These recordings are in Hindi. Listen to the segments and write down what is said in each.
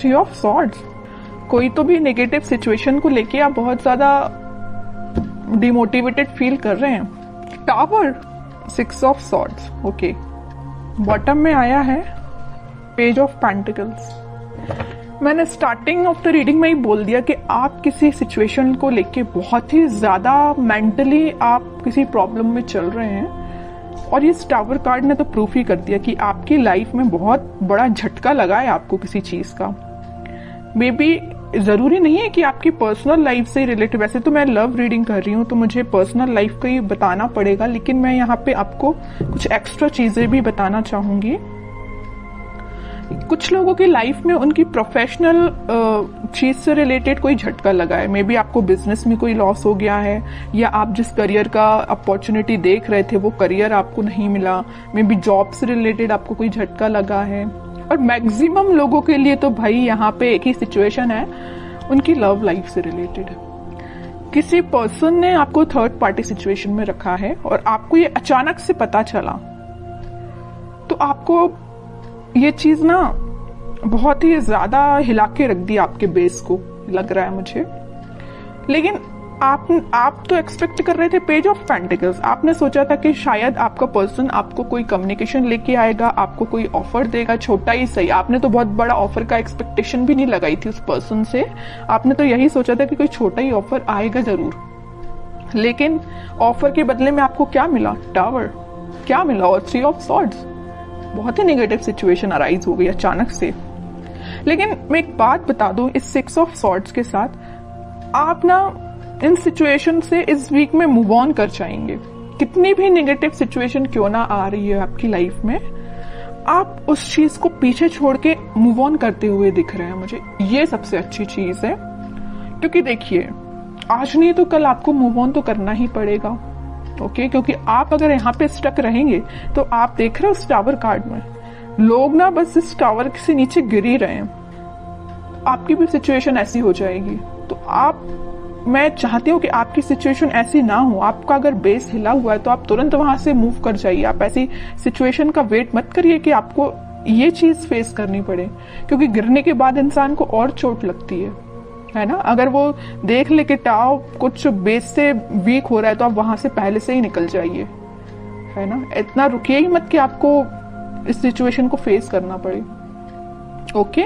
थ्री ऑफ सॉर्ड्स, कोई तो भी नेगेटिव सिचुएशन को लेके आप बहुत ज्यादा डिमोटिवेटेड फील कर रहे हैं। Tower, six of swords, okay. Bottom में आया है पेज ऑफ पेंटिकल्स। मैंने स्टार्टिंग ऑफ द रीडिंग में ही बोल दिया कि आप किसी सिचुएशन को लेके बहुत ही ज्यादा मेंटली आप किसी प्रॉब्लम में चल रहे हैं, और ये टावर कार्ड ने तो प्रूफ ही कर दिया कि आपकी लाइफ में बहुत बड़ा झटका लगा है आपको किसी चीज का। मे बी जरूरी नहीं है कि आपकी पर्सनल लाइफ से रिलेटेड, वैसे तो मैं लव रीडिंग कर रही हूँ तो मुझे पर्सनल लाइफ का ही बताना पड़ेगा, लेकिन मैं यहाँ पे आपको कुछ एक्स्ट्रा चीजें भी बताना चाहूंगी। कुछ लोगों की लाइफ में उनकी प्रोफेशनल चीज से रिलेटेड कोई झटका लगा है। मे बी आपको बिजनेस में कोई लॉस हो गया है, या आप जिस करियर का अपॉर्चुनिटी देख रहे थे वो करियर आपको नहीं मिला। मे बी जॉब से रिलेटेड आपको कोई झटका लगा है। और मैक्सिमम लोगों के लिए तो भाई यहाँ पे एक ही सिचुएशन है, उनकी लव लाइफ से रिलेटेड। किसी पर्सन ने आपको थर्ड पार्टी सिचुएशन में रखा है और आपको ये अचानक से पता चला, तो आपको ये चीज ना बहुत ही ज्यादा हिला के रख दी आपके बेस को, लग रहा है मुझे। लेकिन आप तो एक्सपेक्ट कर रहे थे पेज ऑफ पेंटिकल्स। आपने सोचा था कि शायद आपका पर्सन आपको कोई कम्युनिकेशन लेके आएगा, आपको कोई ऑफर देगा, छोटा ही सही। आपने तो बहुत बड़ा ऑफर का एक्सपेक्टेशन भी नहीं लगाई थी उस पर्सन से। आपने तो यही सोचा था कि कोई छोटा ही ऑफर आएगा जरूर। लेकिन ऑफर के बदले में आपको क्या मिला? टावर। क्या मिला? और थ्री ऑफ सॉर्ड्स। बहुत ही नेगेटिव सिचुएशन अराइज हो गई अचानक से। लेकिन मैं एक बात बता दूं, इस सिक्स ऑफ सॉर्ड्स के साथ आप ना इन सिचुएशन से इस वीक में मूव ऑन कर जाएंगे। कितनी भी नेगेटिव सिचुएशन क्यों ना आ रही है आपकी लाइफ में, आप उस चीज को पीछे छोड़ के मूव ऑन करते हुए दिख रहे हैं मुझे। ये सबसे अच्छी चीज है, क्योंकि देखिए आज नहीं तो कल आपको मूव ऑन तो करना ही पड़ेगा। ओके, क्योंकि आप अगर यहाँ पे स्टक रहेंगे तो आप देख रहे हो उस टावर कार्ड में लोग ना बस इस टावर से नीचे गिर ही रहे हैं। आपकी भी सिचुएशन ऐसी हो जाएगी। तो मैं चाहती हूँ कि आपकी सिचुएशन ऐसी ना हो। आपका अगर बेस हिला हुआ है तो आप तुरंत वहां से मूव कर जाइए। आप ऐसी सिचुएशन का वेट मत करिए कि आपको ये चीज फेस करनी पड़े, क्योंकि गिरने के बाद इंसान को और चोट लगती है ना। अगर वो देख ले कि टाव कुछ बेस से वीक हो रहा है तो आप वहां से पहले से ही निकल जाइए, है ना। इतना रुकिए ही मत कि आपको इस सिचुएशन को फेस करना पड़े। ओके,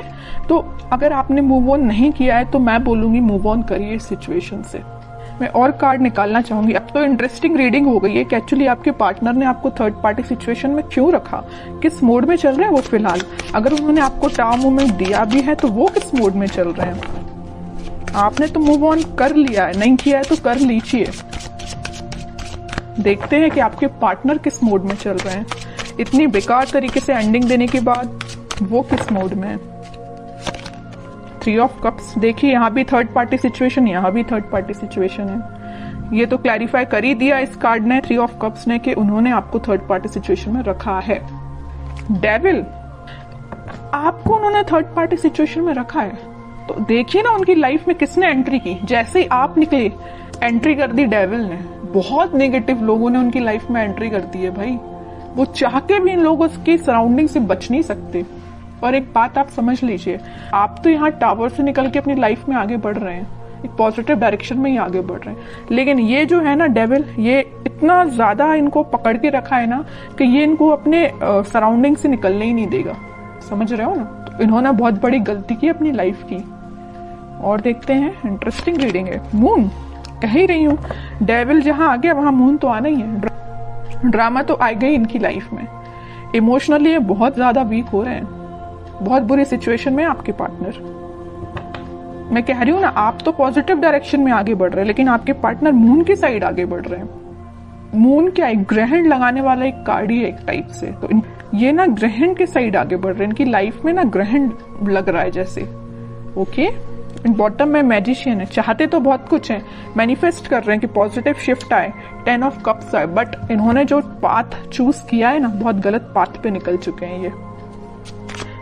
तो अगर आपने मूव ऑन नहीं किया है तो मैं बोलूंगी मूव ऑन करिए इस सिचुएशन से। मैं और कार्ड निकालना चाहूंगी। अब तो इंटरेस्टिंग रीडिंग हो गई है कि एक्चुअली आपके पार्टनर ने आपको थर्ड पार्टी सिचुएशन में क्यों रखा, किस मोड में चल रहे हैं वो फिलहाल। अगर उन्होंने आपको टाव मूवमेंट दिया भी है तो वो किस मोड में चल रहे हैं। आपने तो मूव ऑन कर लिया है, नहीं किया है तो कर लीजिए। देखते हैं कि आपके पार्टनर किस मोड में चल रहे हैं। इतनी बेकार तरीके से एंडिंग देने के बाद वो किस मोड में है। थ्री ऑफ कप्स, देखिए यहाँ भी थर्ड पार्टी सिचुएशन, यहाँ भी थर्ड पार्टी सिचुएशन है। ये तो क्लैरिफाई कर ही दिया इस कार्ड ने, थ्री ऑफ कप्स ने, कि उन्होंने आपको थर्ड पार्टी सिचुएशन में रखा है। डेविल, आपको उन्होंने थर्ड पार्टी सिचुएशन में रखा है तो देखिए ना उनकी लाइफ में किसने एंट्री की। जैसे ही आप निकले एंट्री कर दी डेविल ने। बहुत नेगेटिव लोगों ने उनकी लाइफ में एंट्री कर दी है भाई। वो चाह के भी इन लोगों की सराउंडिंग से बच नहीं सकते। और एक बात आप समझ लीजिए, आप तो यहाँ टावर से निकल के अपनी लाइफ में आगे बढ़ रहे हैं, एक पॉजिटिव डायरेक्शन में ही आगे बढ़ रहे हैं। लेकिन ये जो है ना डेविल, ये इतना ज्यादा इनको पकड़ के रखा है ना कि ये इनको अपने सराउंडिंग से निकलने ही नहीं देगा। समझ रहे हो ना। तो इन्होंने बहुत बड़ी गलती की अपनी लाइफ की। और देखते हैं, इंटरेस्टिंग रीडिंग है। मून, कह ही रही हूँ, डेविल जहां आ गया वहां मून तो आना ही है। ड्रामा तो आएगा ही इनकी लाइफ में। इमोशनली ये बहुत ज्यादा वीक हो रहे हैं, बहुत बुरी सिचुएशन में आपके पार्टनर। मैं कह रही हूँ ना, आप तो पॉजिटिव डायरेक्शन में आगे बढ़ रहे हैं, लेकिन आपके पार्टनर मून की साइड आगे बढ़ रहे हैं। मून क्या है? ग्रहण लगाने वाला एक कार्ड ही है एक टाइप से। तो ये ना ग्रहण के साइड आगे बढ़ रहे हैं। इनकी लाइफ में ना ग्रहण लग रहा है जैसे। ओके, बॉटम में मैजिशियन है। चाहते तो बहुत कुछ है, मैनिफेस्ट कर रहे हैं कि पॉजिटिव शिफ्ट आए, 10 ऑफ कप्स आए, बट इन्होंने जो पाथ चूज किया है ना, बहुत गलत पाथ पे निकल चुके हैं ये।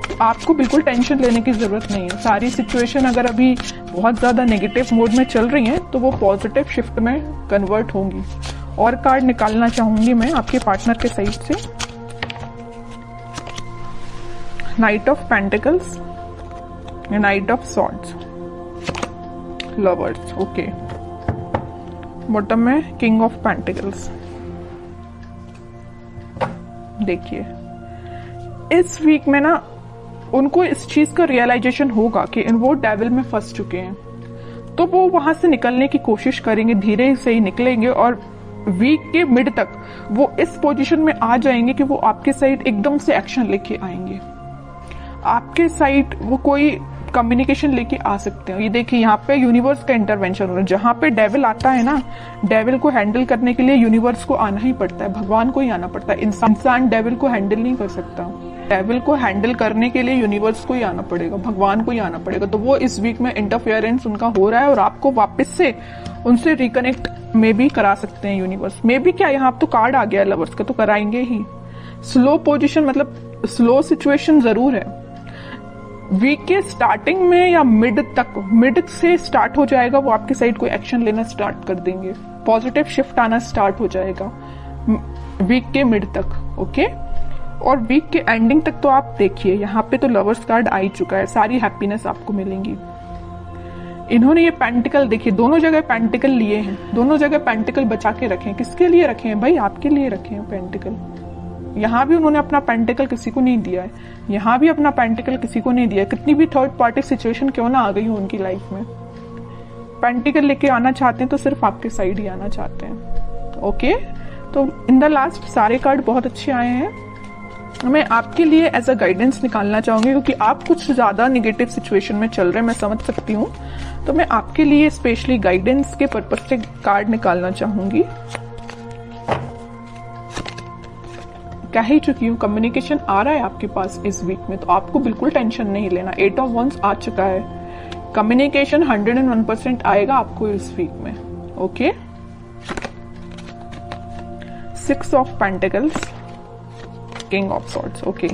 तो आपको बिल्कुल टेंशन लेने की जरूरत नहीं है। सारी सिचुएशन अगर अभी बहुत ज्यादा नेगेटिव मोड में चल रही है तो वो पॉजिटिव शिफ्ट में कन्वर्ट होंगी। और कार्ड निकालना चाहूंगी मैं आपके पार्टनर के साइड से। Night of pentacles, night of swords, lovers, okay. Bottom में किंग ऑफ पेंटिकल्स। देखिए इस वीक में ना उनको इस चीज का रियलाइजेशन होगा कि वो डेविल में फंस चुके हैं, तो वो वहां से निकलने की कोशिश करेंगे, धीरे से ही निकलेंगे और वीक के मिड तक वो इस पोजीशन में आ जाएंगे कि वो आपके साइड एकदम से एक्शन लेके आएंगे। आपके साइड वो कोई कम्युनिकेशन लेके आ सकते हैं। ये देखिए यहाँ पे यूनिवर्स का इंटरवेंशन हो रहा है। जहां पे डेविल आता है ना, डेविल को हैंडल करने के लिए यूनिवर्स को आना ही पड़ता है, भगवान को ही आना पड़ता है। इंसान डेविल को हैंडल नहीं कर सकता। डेविल को हैंडल करने के लिए यूनिवर्स को ही आना पड़ेगा, भगवान को ही आना पड़ेगा। तो वो इस वीक में इंटरफेरेंस उनका हो रहा है और आपको वापस से उनसे रिकनेक्ट में भी करा सकते हैं यूनिवर्स। मे भी क्या, यहाँ तो कार्ड आ गया लवर्स का, तो कराएंगे ही। स्लो पोजीशन मतलब स्लो सिचुएशन जरूर है। वीक के स्टार्टिंग में या मिड तक, मिड से स्टार्ट हो जाएगा, वो आपके साइड कोई एक्शन लेना स्टार्ट कर देंगे, पॉजिटिव शिफ्ट आना स्टार्ट हो जाएगा वीक के मिड तक, ओके। और वीक के एंडिंग तक तो आप देखिए यहाँ पे तो लवर्स कार्ड आ ही चुका है, सारी हैप्पीनेस आपको मिलेंगी। इन्होंने ये पेंटिकल देखिए, दोनों जगह पेंटिकल लिए हैं, दोनों जगह पेंटिकल बचा के रखे हैं। किसके लिए रखे हैं भाई? आपके लिए रखे हैं पेंटिकल। यहाँ भी उन्होंने अपना पेंटिकल किसी को नहीं दिया है, यहाँ भी अपना पेंटिकल किसी को नहीं दिया है। कितनी भी थर्ड पार्टी सिचुएशन क्यों ना आ गई हो उनकी लाइफ में, पेंटिकल लेके आना चाहते हैं तो सिर्फ आपके साइड ही आना चाहते हैं, ओके। तो इन द लास्ट सारे कार्ड बहुत अच्छे आए हैं। मैं आपके लिए एज अ गाइडेंस निकालना चाहूंगी, क्योंकि आप कुछ ज्यादा निगेटिव सिचुएशन में चल रहे हैं, मैं समझ सकती हूँ। तो मैं आपके लिए स्पेशली गाइडेंस के पर्पज से कार्ड निकालना चाहूंगी। कह ही चुकी हूँ, कम्युनिकेशन आ रहा है आपके पास इस वीक में, तो आपको बिल्कुल टेंशन नहीं लेना। 8 ऑफ वंस आ चुका है, कम्युनिकेशन 101% आएगा आपको इस वीक में, okay. 6 of pentacles, king of swords, okay.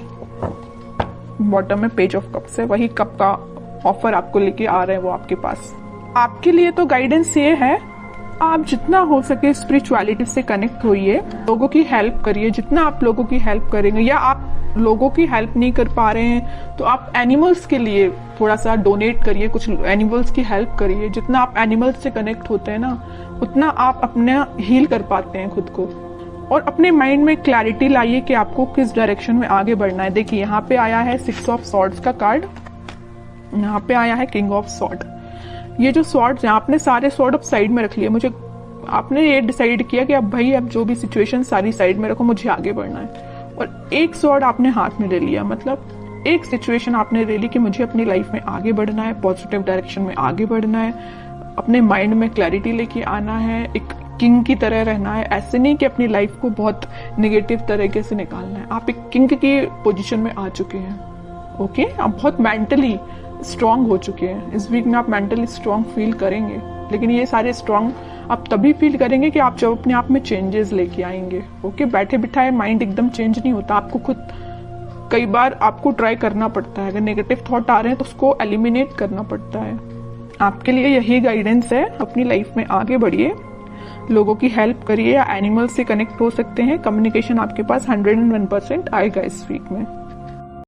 Bottom में पेज ऑफ कप्स है, वही कप का ऑफर आपको लेके आ रहे हैं वो आपके पास। आपके लिए तो गाइडेंस ये है, आप जितना हो सके स्पिरिचुअलिटी से कनेक्ट होइए, लोगों की हेल्प करिए। जितना आप लोगों की हेल्प करेंगे, या आप लोगों की हेल्प नहीं कर पा रहे हैं तो आप एनिमल्स के लिए थोड़ा सा डोनेट करिए, कुछ एनिमल्स की हेल्प करिए। जितना आप एनिमल्स से कनेक्ट होते हैं ना, उतना आप अपना हील कर पाते हैं खुद को। और अपने माइंड में क्लैरिटी लाइए कि आपको किस डायरेक्शन में आगे बढ़ना है। देखिए यहाँ पे आया है 6 ऑफ सॉर्ड्स का कार्ड, यहाँ पे आया है किंग ऑफ सॉर्ड। ये जो सॉर्ड्स हैं, आपने सारे सॉर्ड अब साइड में रख लिए। मुझे आपने ये डिसाइड किया कि अब भाई अब जो भी सिचुएशन सारी साइड में रखो, मुझे आगे बढ़ना है। और एक सॉर्ड आपने हाथ में ले लिया, मतलब एक सिचुएशन आपने ले ली कि मुझे अपनी लाइफ में आगे बढ़ना है, पॉजिटिव डायरेक्शन में आगे बढ़ना है, अपने माइंड में क्लैरिटी लेके आना है, एक किंग की तरह रहना है। ऐसे नहीं कि अपनी लाइफ को बहुत निगेटिव तरीके से निकालना है। आप एक किंग की पोजीशन में आ चुके हैं, ओके। आप बहुत मेंटली स्ट्रांग हो चुके हैं। इस वीक में आप मेंटली स्ट्रांग फील करेंगे, लेकिन ये सारे स्ट्रांग आप तभी फील करेंगे कि आप जब अपने आप में चेंजेस लेके आएंगे, ओके। बैठे बिठाए माइंड एकदम चेंज नहीं होता, आपको खुद कई बार आपको ट्राई करना पड़ता है। अगर नेगेटिव थॉट आ रहे हैं तो उसको एलिमिनेट करना पड़ता है। आपके लिए यही गाइडेंस है, अपनी लाइफ में आगे बढ़िए, लोगों की हेल्प करिए, या एनिमल से कनेक्ट हो सकते हैं। कम्युनिकेशन आपके पास 101% आएगा इस वीक में।